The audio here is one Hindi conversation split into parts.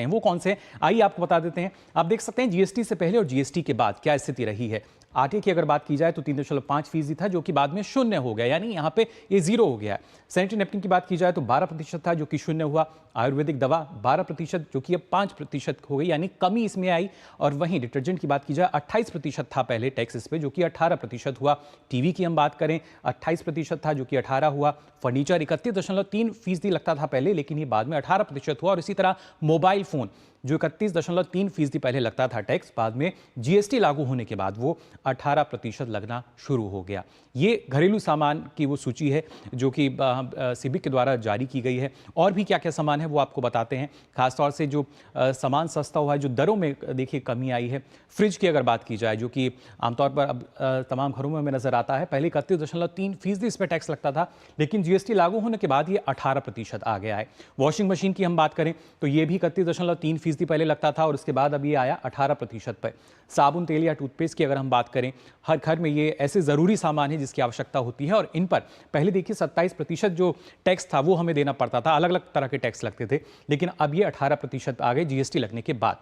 हैं वो कौन से हैं, आइए आपको बता देते हैं। आप देख सकते हैं जीएसटी से पहले और जीएसटी के बाद क्या स्थिति रही है। आटे की अगर बात की जाए तो 3.5% था, जो कि बाद में शून्य हो गया, यानी यहाँ पे ये जीरो हो गया है। सैनिटरी नैपकिन की बात की जाए तो 12% था, जो कि शून्य हुआ। आयुर्वेदिक दवा 12%, जो कि अब 5% हो गई, यानी कमी इसमें आई। और वहीं डिटर्जेंट की बात की जाए 28% था पहले टैक्स इस पे, जो कि 18% हुआ। टीवी की हम बात करें 28% था, जो कि 18 हुआ। फर्नीचर 31.3% लगता था पहले, लेकिन ये बाद में 18% हुआ। और इसी तरह मोबाइल फोन जो 31.3% पहले लगता था टैक्स, बाद में जीएसटी लागू होने के बाद वो 18% लगना शुरू हो गया। ये घरेलू सामान की वो सूची है जो कि सिबिक के द्वारा जारी की गई है। और भी क्या क्या सामान है वो आपको बताते हैं। खासतौर से जो सामान सस्ता हुआ है, जो दरों में देखिए कमी आई है। फ्रिज की अगर बात की जाए, जो कि आमतौर पर अब तमाम घरों में हमें नजर आता है, पहले 31.3% इस पर टैक्स लगता था, लेकिन जीएसटी लागू होने के बाद ये 18% आ गया है। वॉशिंग मशीन की हम बात करें तो ये भी 31.3% पहले लगता था, और उसके बाद अब ये आया 18% पर। साबुन, तेल या टूथपेस्ट की अगर हम बात करें, हर घर में ये ऐसे ज़रूरी सामान है जिसकी आवश्यकता होती है, और इन पर पहले देखिए 27% जो टैक्स था वो हमें देना पड़ता था, अलग अलग तरह के टैक्स लगते थे, लेकिन अब ये 18% आ गए जीएसटी लगने के बाद।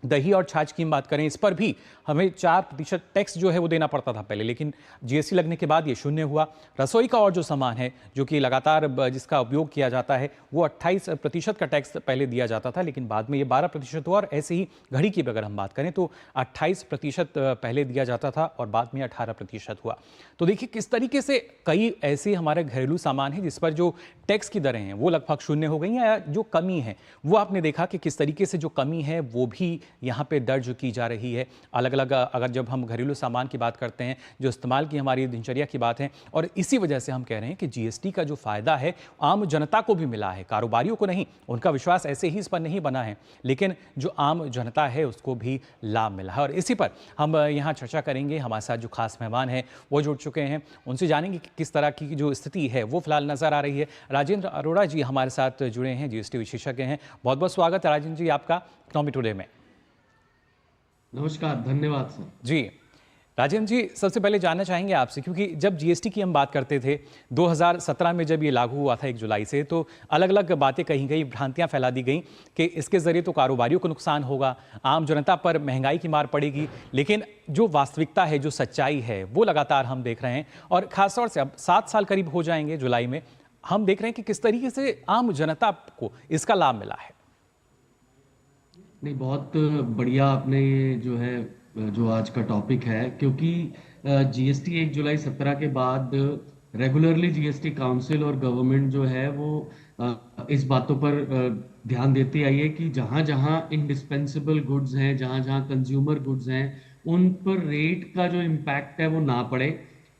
दही और छाछ की हम बात करें, इस पर भी हमें 4% टैक्स जो है वो देना पड़ता था पहले, लेकिन जीएसटी लगने के बाद ये शून्य हुआ। रसोई का और जो सामान है जो कि लगातार जिसका उपयोग किया जाता है, वो 28% का टैक्स पहले दिया जाता था, लेकिन बाद में ये 12% हुआ। और ऐसे ही घड़ी की अगर हम बात करें तो 28% पहले दिया जाता था और बाद में 18% हुआ। तो देखिए किस तरीके से कई ऐसे हमारे घरेलू सामान हैं जिस पर जो टैक्स की दरें हैं वो लगभग शून्य हो गई हैं, या जो कमी है वो आपने देखा कि किस तरीके से जो कमी है वो भी यहाँ पे दर्ज की जा रही है। अलग अलग अगर जब हम घरेलू सामान की बात करते हैं, जो इस्तेमाल की हमारी दिनचर्या की बात है, और इसी वजह से हम कह रहे हैं कि जीएसटी का जो फायदा है आम जनता को भी मिला है, कारोबारियों को नहीं। उनका विश्वास ऐसे ही इस पर नहीं बना है, लेकिन जो आम जनता है उसको भी लाभ मिला है। और इसी पर हम यहाँ चर्चा करेंगे। हमारे साथ जो खास मेहमान हैं वो जुड़ चुके हैं, उनसे जानेंगे कि किस तरह की जो स्थिति है वो फिलहाल नजर आ रही है। राजेंद्र अरोड़ा जी हमारे साथ जुड़े हैं, जीएसटी विशेषज्ञ हैं। बहुत बहुत स्वागत है राजेंद्र जी आपका इकोनॉमी टुडे में। नमस्कार, धन्यवाद सर। जी राजेंद्र जी, सबसे पहले जानना चाहेंगे आपसे, क्योंकि जब जीएसटी की हम बात करते थे 2017 में जब ये लागू हुआ था 1 जुलाई से, तो अलग अलग बातें कही गई, भ्रांतियां फैला दी गई कि इसके जरिए तो कारोबारियों को नुकसान होगा, आम जनता पर महंगाई की मार पड़ेगी। लेकिन जो वास्तविकता है, जो सच्चाई है, वो लगातार हम देख रहे हैं। और खासतौर से अब 7 साल करीब हो जाएंगे जुलाई में, हम देख रहे हैं कि किस तरीके से आम जनता को इसका लाभ मिला है। नहीं, बहुत बढ़िया आपने ये जो है जो आज का टॉपिक है, क्योंकि जीएसटी 1 जुलाई 17 के बाद रेगुलरली जीएसटी काउंसिल और गवर्नमेंट जो है वो इस बातों पर ध्यान देती आई है कि जहां जहां इंडिस्पेंसेबल गुड्स हैं, जहां जहां कंज्यूमर गुड्स हैं, उन पर रेट का जो इम्पैक्ट है वो ना पड़े।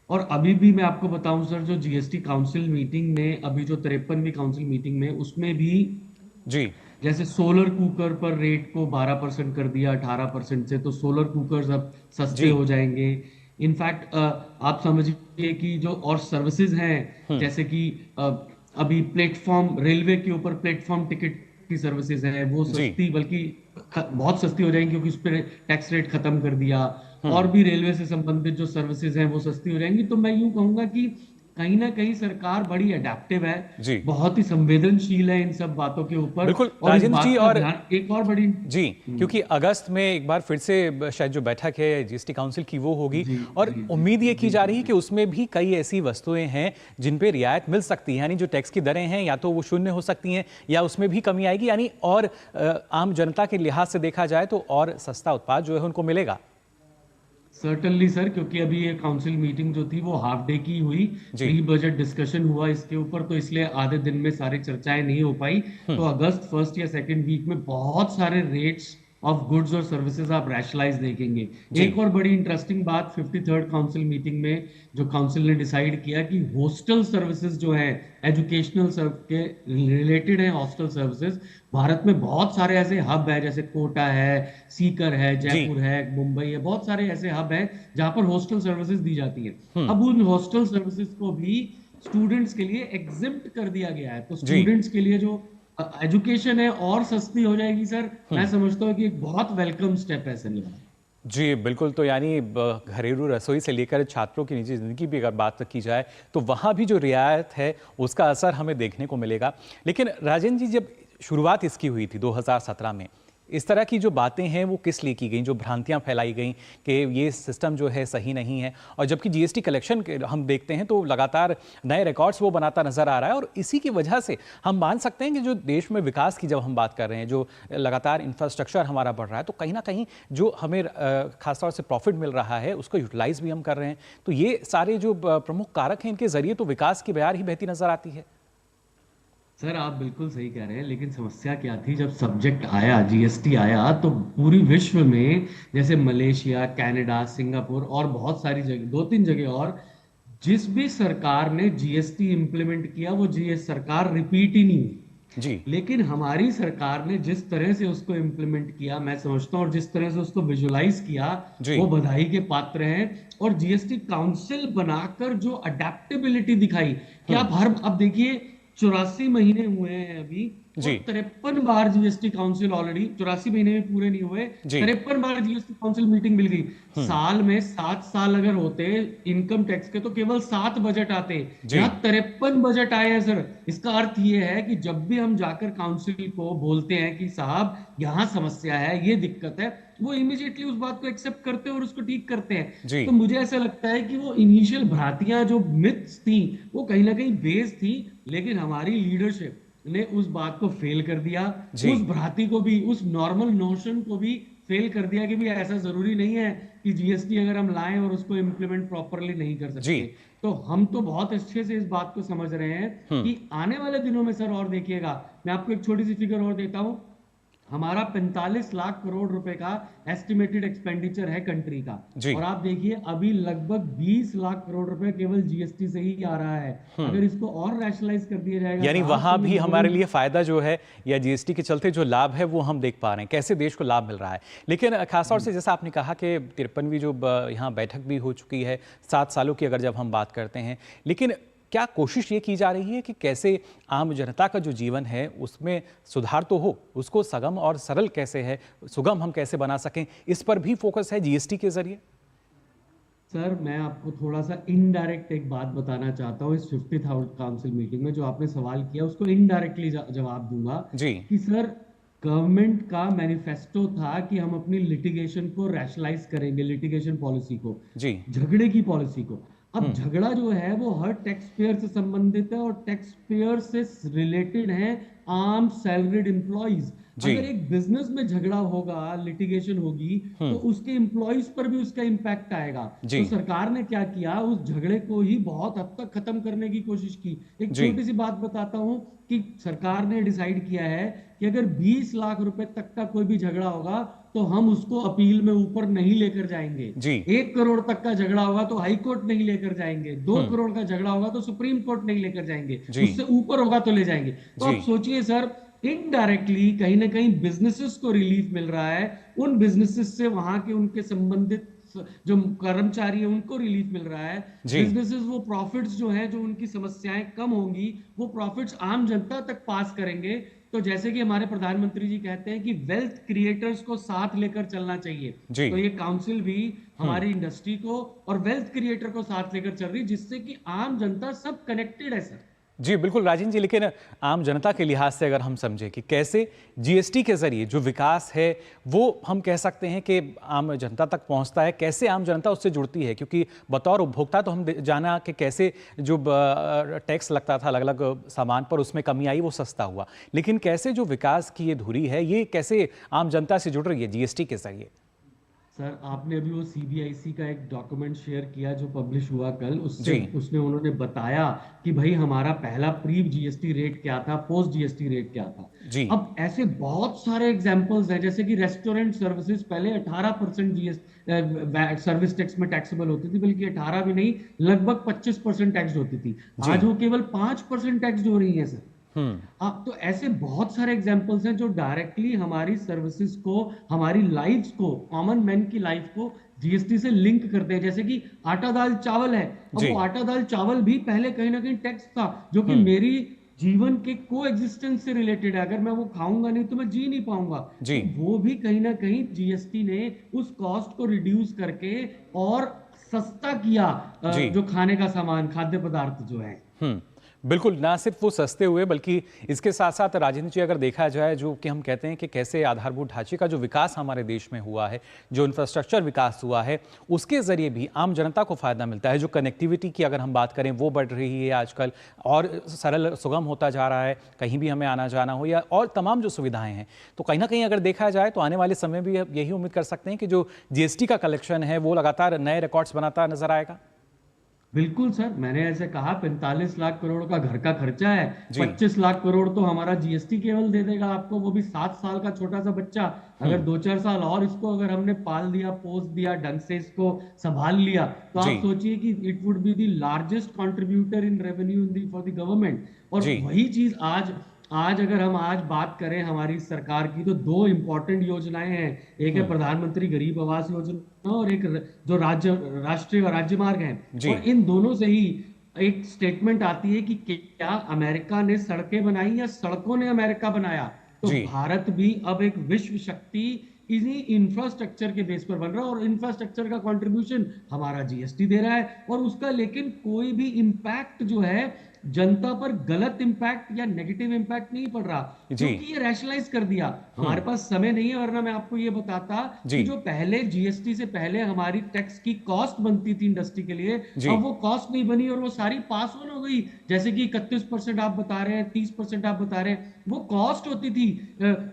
और अभी भी मैं आपको बताऊं सर, जो जीएसटी काउंसिल मीटिंग में, अभी जो 53वीं काउंसिल मीटिंग में, उसमें भी जी जैसे सोलर कुकर पर रेट को 12% कर दिया 18% से, तो सोलर कुकर्स अब सस्ते जी। हो जाएंगे। इनफैक्ट आप समझिए कि जो और सर्विसेज हैं, जैसे कि अभी प्लेटफॉर्म, रेलवे के ऊपर प्लेटफॉर्म टिकट की सर्विसेज है, वो जी। सस्ती, बल्कि बहुत सस्ती हो जाएंगी, क्योंकि उस पर टैक्स रेट खत्म कर दिया। और हम्म। भी रेलवे से संबंधित जो सर्विसेज हैं वो सस्ती हो जाएंगी। तो मैं यूं कहूंगा कि कहीं ना कहीं सरकार बड़ी अडेप्टिव है, जी बहुत ही संवेदनशील है इन सब बातों के ऊपर। बिल्कुल और इस राजेंद्र जी। बात का और ध्यान, एक और बड़ी जी, क्योंकि अगस्त में एक बार फिर से शायद जो बैठक है जीएसटी काउंसिल की वो होगी, जी और जी जी उम्मीद ये की जी जा जी रही है जी कि उसमें भी कई ऐसी वस्तुएं हैं जिन पे रियायत मिल सकती है, यानी जो टैक्स की दरें हैं या तो वो शून्य हो सकती हैं या उसमें भी कमी आएगी, यानी और आम जनता के लिहाज से देखा जाए तो और सस्ता उत्पाद जो है उनको मिलेगा। सर्टनली सर, क्योंकि अभी ये काउंसिल मीटिंग जो थी वो हाफ डे की हुई, जी। प्री बजट डिस्कशन हुआ इसके ऊपर, तो इसलिए आधे दिन में सारी चर्चाएं नहीं हो पाई। तो अगस्त फर्स्ट या सेकंड वीक में बहुत सारे रेट्स ऑफ गुड्स और सर्विसेज आप रैशनलाइज देखेंगे। जी। एक और बड़ी इंटरेस्टिंग बात, 53rd काउंसिल मीटिंग में जो काउंसिल ने डिसाइड किया कि हॉस्टल सर्विसेज जो है, एजुकेशनल सर्व के रिलेटेड है हॉस्टल सर्विसेज, भारत में बहुत सारे ऐसे हब है, जैसे कोटा है, सीकर है, जी। जयपुर है, मुंबई है, बहुत सारे ऐसे हब है जहां पर हॉस्टल सर्विसेज दी जाती है। हम्म। अब उन हॉस्टल सर्विसेज को भी स्टूडेंट्स के लिए एग्जिम्प्ट कर दिया गया है, तो जी। स्टूडेंट्स के लिए जो एजुकेशन है और सस्ती हो जाएगी सर। मैं समझता हूँ कि एक बहुत वेलकम स्टेप है सर ये। जी बिल्कुल। तो यानी घरेलू रसोई से लेकर छात्रों की निजी जिंदगी भी अगर बात की जाए तो वहाँ भी जो रियायत है उसका असर हमें देखने को मिलेगा। लेकिन राजेंद्र जी, जब शुरुआत इसकी हुई थी 2017 में। इस तरह की जो बातें हैं वो किस लिए की गई, जो भ्रांतियां फैलाई गई कि ये सिस्टम जो है सही नहीं है, और जबकि जीएसटी कलेक्शन हम देखते हैं तो लगातार नए रिकॉर्ड्स वो बनाता नजर आ रहा है। और इसी की वजह से हम मान सकते हैं कि जो देश में विकास की जब हम बात कर रहे हैं, जो लगातार इंफ्रास्ट्रक्चर हमारा बढ़ रहा है, तो कहीं ना कहीं जो हमें खासतौर से प्रॉफिट मिल रहा है उसको यूटिलाइज भी हम कर रहे हैं। तो ये सारे जो प्रमुख कारक हैं, इनके जरिए तो विकास की बयार ही बहती नजर आती है। सर आप बिल्कुल सही कह रहे हैं, लेकिन समस्या क्या थी, जब सब्जेक्ट आया, जीएसटी आया, तो पूरी विश्व में जैसे मलेशिया, कनाडा, सिंगापुर और बहुत सारी जगह, दो तीन जगह और, जिस भी सरकार ने जीएसटी इंप्लीमेंट किया वो जीएस सरकार रिपीट ही नहीं हुई। जी लेकिन हमारी सरकार ने जिस तरह से उसको इम्प्लीमेंट किया, मैं समझता हूँ, और जिस तरह से उसको विजुलाइज किया, जी वो बधाई के पात्र हैं। और जीएसटी काउंसिल बनाकर जो अडेप्टेबिलिटी दिखाई कि आप हर, अब देखिए 84 महीने हुए हैं अभी, और जी 53 बार जीएसटी काउंसिल, ऑलरेडी 84 महीने में पूरे नहीं हुए, जी 53 बार जीएसटी काउंसिल मीटिंग मिल गई। साल में 7 साल अगर होते इनकम टैक्स के, तो केवल 7 बजट आते। जी यहाँ 53 बजट आए हैं सर। इसका अर्थ ये है कि जब भी हम जाकर काउंसिल को बोलते हैं कि साहब यहाँ समस्या है, ये दिक्कत है, वो इमीडिएटली उस बात को एक्सेप्ट करते हैं और उसको ठीक करते हैं। जी तो मुझे ऐसा लगता है कि वो इनिशियल भ्रांतियां, जो मिथ्स थी, वो कहीं ना कहीं बेस थी, लेकिन हमारी लीडरशिप ने उस बात को फेल कर दिया। जी उस भ्रांति को भी, उस नॉर्मल नोशन को भी फेल कर दिया कि भी ऐसा जरूरी नहीं है कि जीएसटी अगर हम लाएं और उसको इम्प्लीमेंट प्रॉपरली नहीं कर जी सकते। तो हम तो बहुत अच्छे से इस बात को समझ रहे हैं कि आने वाले दिनों में सर, और देखिएगा, मैं आपको एक छोटी सी फिगर और देता हूं। हमारा 45 लाख करोड़ रुपए का एस्टिमेटेड एक्सपेंडिचर है कंट्री का, जी और आप देखिए अभी लगभग 20 लाख करोड़ रुपए केवल जीएसटी से ही आ रहा है। अगर इसको और रैशनलाइज कर दिया जाएगा यानी साहब, वहां तो भी ये हमारे लिए फायदा जो है, या जीएसटी के चलते जो लाभ है वो हम देख पा रहे हैं, कैसे देश को लाभ मिल रहा है। लेकिन खासतौर से जैसा आपने कहा कि 53वीं जो यहाँ बैठक भी हो चुकी है, 7 सालों की अगर जब हम बात करते हैं, लेकिन क्या कोशिश ये की जा रही है कि कैसे आम जनता का जो जीवन है उसमें सुधार तो हो, उसको सगम और सरल कैसे है, सुगम हम कैसे बना सकें, इस पर भी फोकस है जीएसटी के जरिए? सर मैं आपको थोड़ा सा इनडायरेक्ट एक बात बताना चाहता हूँ। इस 50th काउंसिल मीटिंग में जो आपने सवाल किया, उसको इनडायरेक्टली जवाब दूंगा जी कि सर, गवर्नमेंट का मैनिफेस्टो था कि हम अपनी लिटिगेशन को रैशनलाइज करेंगे, लिटिगेशन पॉलिसी को, जी झगड़े की पॉलिसी को। अब झगड़ा जो है वो हर टैक्स पेयर से संबंधित है, और टैक्स पेयर से रिलेटेड है आम सैलरीड एम्प्लॉइज। जी अगर एक बिजनेस में झगड़ा होगा, लिटिगेशन होगी, तो उसके एम्प्लॉइज पर भी उसका इंपैक्ट आएगा। जी तो सरकार ने क्या किया, उस झगड़े को ही बहुत हद तक खत्म करने की कोशिश की। एक जी छोटी सी बात बताता हूं कि सरकार ने डिसाइड किया है कि अगर 20 लाख रुपए तक का कोई भी झगड़ा होगा, तो हम उसको अपील में ऊपर नहीं लेकर जाएंगे। जी 1 करोड़ तक का झगड़ा होगा तो हाई कोर्ट नहीं लेकर जाएंगे, 2 करोड़ का झगड़ा होगा तो सुप्रीम कोर्ट नहीं लेकर जाएंगे, जी उससे ऊपर होगा तो ले जाएंगे। तो जी आप सोचिए सर, इनडायरेक्टली कहीं ना कहीं बिजनेसेस को रिलीफ मिल रहा है, उन बिजनेसेस से वहां के उनके संबंधित जो कर्मचारी है उनको रिलीफ मिल रहा है। जी बिजनेसेस वो प्रॉफिट्स जो है, जो उनकी समस्याएं कम होंगी, वो प्रॉफिट्स आम जनता तक पास करेंगे। तो जैसे कि हमारे प्रधानमंत्री जी कहते हैं कि वेल्थ क्रिएटर्स को साथ लेकर चलना चाहिए, जी तो ये काउंसिल भी हमारी इंडस्ट्री को और वेल्थ क्रिएटर को साथ लेकर चल रही है, जिससे कि आम जनता सब कनेक्टेड है सर। जी बिल्कुल राजन जी, लेकिन आम जनता के लिहाज से अगर हम समझें कि कैसे जीएसटी के जरिए जो विकास है वो हम कह सकते हैं कि आम जनता तक पहुंचता है, कैसे आम जनता उससे जुड़ती है, क्योंकि बतौर उपभोक्ता तो हम जाना कि कैसे जो टैक्स लगता था अलग अलग सामान पर, उसमें कमी आई, वो सस्ता हुआ, लेकिन कैसे जो विकास की ये धुरी है ये कैसे आम जनता से जुड़ रही है जीएसटी के जरिए? सर आपने अभी वो सीबीआईसी का एक डॉक्यूमेंट शेयर किया जो पब्लिश हुआ कल, उससे जी उसने उन्होंने बताया कि भाई हमारा पहला प्री जीएसटी रेट क्या था, पोस्ट जीएसटी रेट क्या था। जी अब ऐसे बहुत सारे एग्जांपल्स हैं, जैसे कि रेस्टोरेंट सर्विसेज पहले 18% सर्विस टैक्स में टैक्सेबल होती थी, बल्कि 18 भी नहीं, लगभग 25% टैक्स होती थी। जी आज वो केवल 5% टैक्स हो रही है सर। हम्म आप तो ऐसे बहुत सारे एग्जांपल्स हैं जो डायरेक्टली हमारी सर्विसेज को, हमारी लाइफ्स को, कॉमन मैन की लाइफ को जीएसटी से लिंक करते हैं। जैसे कि आटा दाल चावल है, अब जी वो आटा दाल चावल भी पहले कहीं ना कहीं टैक्स था, जो कि मेरी जीवन के को एग्जिस्टेंस से रिलेटेड है। अगर मैं वो खाऊंगा नहीं तो मैं जी नहीं पाऊंगा। जी तो वो भी कहीं ना कहीं जीएसटी ने उस कॉस्ट को रिड्यूस करके और सस्ता किया, जी जो खाने का सामान, खाद्य पदार्थ जो है। हम्म बिल्कुल, ना सिर्फ वो सस्ते हुए बल्कि इसके साथ-साथ राजेंद्र जी अगर देखा जाए जो कि हम कहते हैं कि कैसे आधारभूत ढांचे का जो विकास हमारे देश में हुआ है, जो इंफ्रास्ट्रक्चर विकास हुआ है, उसके ज़रिए भी आम जनता को फ़ायदा मिलता है। जो कनेक्टिविटी की अगर हम बात करें वो बढ़ रही है आजकल और सरल सुगम होता जा रहा है, कहीं भी हमें आना-जाना हो या और तमाम जो सुविधाएँ हैं। तो कहीं न कहीं अगर देखा जाए तो आने वाले समय भी अब यही उम्मीद कर सकते हैं कि जो जीएसटी का कलेक्शन है वो लगातार नए रिकॉर्ड्स बनाता नज़र आएगा? बिल्कुल सर, मैंने ऐसे कहा 45 लाख करोड़ का घर का खर्चा है, जी। 25 लाख करोड़ तो हमारा जीएसटी केवल दे देगा आपको, वो भी 7 साल का छोटा सा बच्चा। अगर 2-4 साल और इसको अगर हमने पाल दिया, पोस दिया, ढंग से इसको संभाल लिया, तो जी। आप सोचिए कि it would be the largest contributor in revenue in the for the government. और जी। वही चीज आज आज अगर हम आज बात करें हमारी सरकार की, तो दो इंपॉर्टेंट योजनाएं हैं। एक है प्रधानमंत्री गरीब आवास योजना और एक जो राष्ट्रीय राजमार्ग है। जी। और इन दोनों से ही एक स्टेटमेंट आती है कि क्या अमेरिका ने सड़कें बनाई या सड़कों ने अमेरिका बनाया। तो जी। भारत भी अब एक विश्व शक्ति इन्हीं इंफ्रास्ट्रक्चर के बेस पर बन रहा है, और इंफ्रास्ट्रक्चर का कंट्रीब्यूशन हमारा जीएसटी दे रहा है। और उसका लेकिन कोई भी इंपैक्ट जो है जनता पर, गलत इंपैक्ट या नेगेटिव इंपैक्ट नहीं पड़ रहा, जी। क्योंकि ये रैशनलाइज कर दिया। हमारे पास समय नहीं है, वरना मैं आपको ये बताता जी। कि जो पहले जीएसटी से पहले हमारी टैक्स की कॉस्ट बनती थी इंडस्ट्री के लिए, जी। अब वो कॉस्ट नहीं बनी और वो सारी पास ऑन हो गई। जैसे कि 31% आप बता रहे हैं, 30% आप बता रहे हैं, वो कॉस्ट होती थी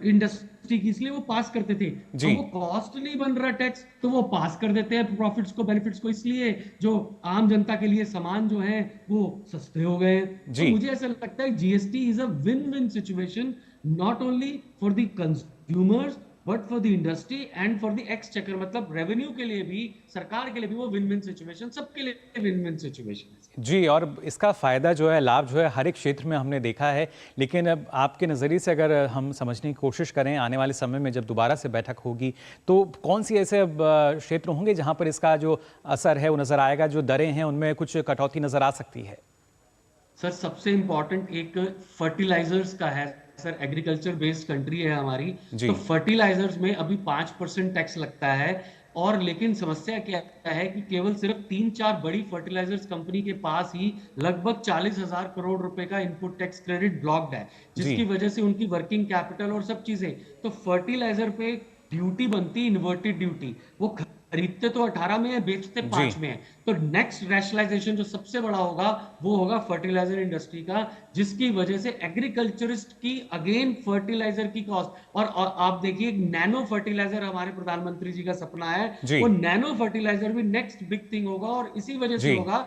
इंडस्ट्री की, इसलिए वो पास करते थे। जी। अब वो कॉस्ट नहीं बन रहा टैक्स, तो वो पास कर देते हैं प्रॉफिट्स को, बेनिफिट्स को, इसलिए जो आम जनता के लिए सामान जो है वो सस्ते हो गए। तो जी। मुझे ऐसा लगता है GST is a win win situation, not only for the consumers but for the industry and for the exchequer. मतलब रेवेन्यू के लिए भी, सरकार के लिए भी वो विन विन सिचुएशन, सबके लिए विन विन सिचुएशन है। जी, और इसका फ़ायदा जो है, लाभ जो है हर एक क्षेत्र में हमने देखा है। लेकिन अब आपके नज़रिए से अगर हम समझने की कोशिश करें आने वाले समय में जब दोबारा से बैठक होगी, तो कौन सी ऐसे क्षेत्र होंगे जहां पर इसका जो असर है वो नज़र आएगा, जो दरें हैं उनमें कुछ कटौती नज़र आ सकती है? सर सबसे इंपॉर्टेंट एक फर्टिलाइजर्स का है। सर एग्रीकल्चर बेस्ड कंट्री है हमारी, जी। तो फर्टिलाइजर्स में अभी 5% टैक्स लगता है। और लेकिन समस्या क्या है कि केवल सिर्फ 3-4 बड़ी फर्टिलाइजर्स कंपनी के पास ही लगभग 40,000 करोड़ रुपए का इनपुट टैक्स क्रेडिट ब्लॉक्ड है, जी। जिसकी वजह से उनकी वर्किंग कैपिटल और सब चीजें, तो फर्टिलाइजर पे ड्यूटी बनती, इन्वर्टेड ड्यूटी। वो खरीदते तो 18 में है, बेचते जी। 5 में है। तो नेक्स्ट रैशनलाइजेशन जो सबसे बड़ा होगा वो होगा फर्टिलाइजर इंडस्ट्री का, जिसकी वजह से एग्रीकल्चरिस्ट की अगेन फर्टिलाइजर की कॉस्ट, और आप देखिए नैनो फर्टिलाइजर हमारे प्रधानमंत्री जी का सपना है, जी। वो नैनो फर्टिलाइजर भी नेक्स्ट बिग थिंग होगा। और इसी वजह से जी। होगा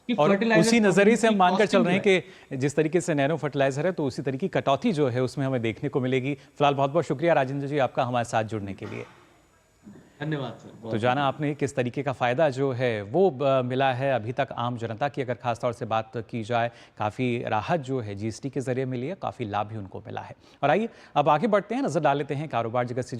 कि और फर्टिलाइजर उसी नज़रिए से हम मानकर चल रहे हैं कि कि जिस तरीके से नैनो फर्टिलाइजर है तो उसी तरीके की कटौती जो है उसमें हमें देखने को मिलेगी। फिलहाल बहुत बहुत शुक्रिया राजेंद्र जी आपका हमारे साथ जुड़ने के लिए। धन्यवाद सर। तो जाना आपने किस तरीके का फ़ायदा जो है वो मिला है अभी तक आम जनता की अगर खास तौर से बात की जाए, काफ़ी राहत जो है जीएसटी के ज़रिए मिली है, काफ़ी लाभ भी उनको मिला है। और आइए अब आगे बढ़ते हैं, नज़र डाल लेते हैं कारोबार जगत से